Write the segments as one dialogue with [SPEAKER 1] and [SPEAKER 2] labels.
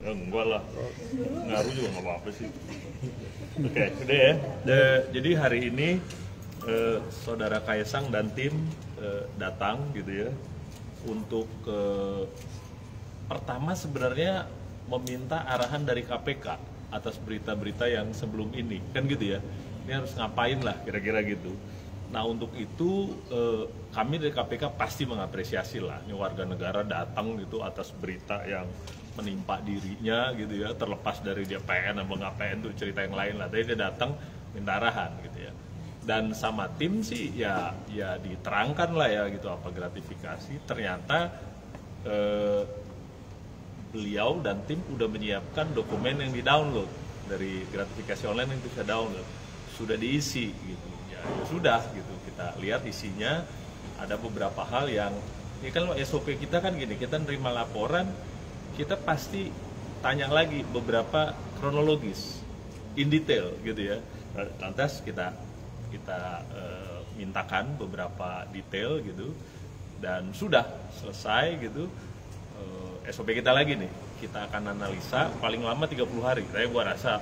[SPEAKER 1] Ya, enggak lah, ngaruh juga nggak apa-apa sih. Oke, udah ya. Jadi hari ini saudara Kaesang dan tim datang gitu ya untuk pertama sebenarnya meminta arahan dari KPK atas berita-berita yang sebelum ini, kan gitu ya. Ini harus ngapain lah kira-kira gitu. Nah untuk itu kami dari KPK pasti mengapresiasi lah, ini warga negara datang gitu atas berita yang menimpa dirinya gitu ya, terlepas dari dia PN atau nggak PN itu cerita yang lain lah, tapi dia datang minta arahan gitu ya. Dan sama tim sih ya diterangkan lah ya gitu apa gratifikasi. Ternyata beliau dan tim udah menyiapkan dokumen yang di-download dari gratifikasi online yang bisa download, sudah diisi gitu. Ya sudah gitu, kita lihat isinya. Ada beberapa hal yang ini kan SOP kita kan gini, kita nerima laporan kita pasti tanya lagi beberapa kronologis in detail gitu ya. Lantas kita mintakan beberapa detail gitu, dan sudah selesai gitu. SOP kita lagi nih, kita akan analisa paling lama 30 hari, tapi gua rasa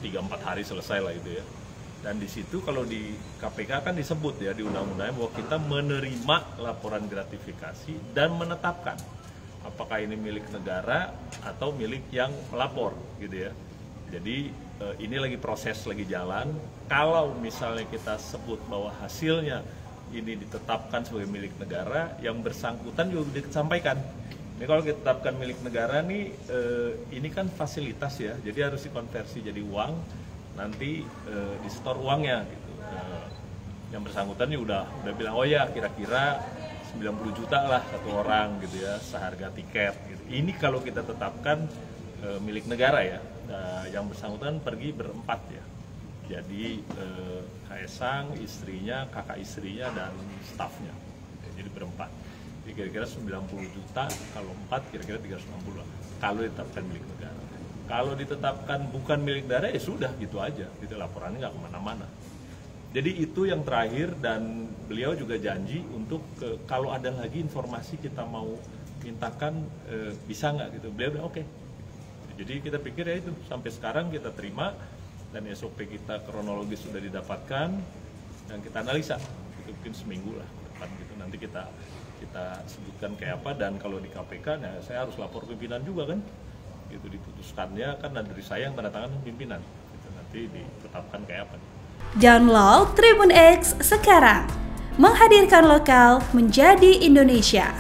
[SPEAKER 1] 3-4 hari selesai lah itu ya. Dan di situ kalau di KPK kan disebut ya di undang-undangnya bahwa kita menerima laporan gratifikasi dan menetapkan apakah ini milik negara atau milik yang melapor gitu ya. Jadi ini lagi proses, lagi jalan. Kalau misalnya kita sebut bahwa hasilnya ini ditetapkan sebagai milik negara, yang bersangkutan juga disampaikan. Ini kalau kita tetapkan milik negara nih, ini kan fasilitas ya, jadi harus dikonversi jadi uang. Nanti di-store uangnya gitu. Yang bersangkutan ya udah bilang, oh ya kira-kira 90 juta lah satu orang gitu ya, seharga tiket gitu. Ini kalau kita tetapkan milik negara ya. Yang bersangkutan pergi berempat ya. Jadi Kaesang, istrinya, kakak istrinya, dan stafnya. Jadi berempat. Jadi kira-kira 90 juta, kalau 4 kira-kira 360 lah. Kalau ditetapkan milik negara. Kalau ditetapkan bukan milik negara ya sudah gitu aja, gitu laporannya nggak kemana-mana. Jadi itu yang terakhir, dan beliau juga janji untuk kalau ada lagi informasi kita mau mintakan bisa nggak gitu. Beliau bilang oke. Jadi kita pikir ya itu sampai sekarang kita terima, dan SOP kita kronologis sudah didapatkan dan kita analisa. Itu mungkin seminggu lah depan gitu. Nanti kita sebutkan kayak apa, dan kalau di KPK nah saya harus lapor pimpinan juga kan. Gitu diputuskannya kan dari saya yang tanda tangan pimpinan gitu, nanti ditetapkan kayak apa.
[SPEAKER 2] Download Tribun X sekarang, menghadirkan lokal menjadi Indonesia.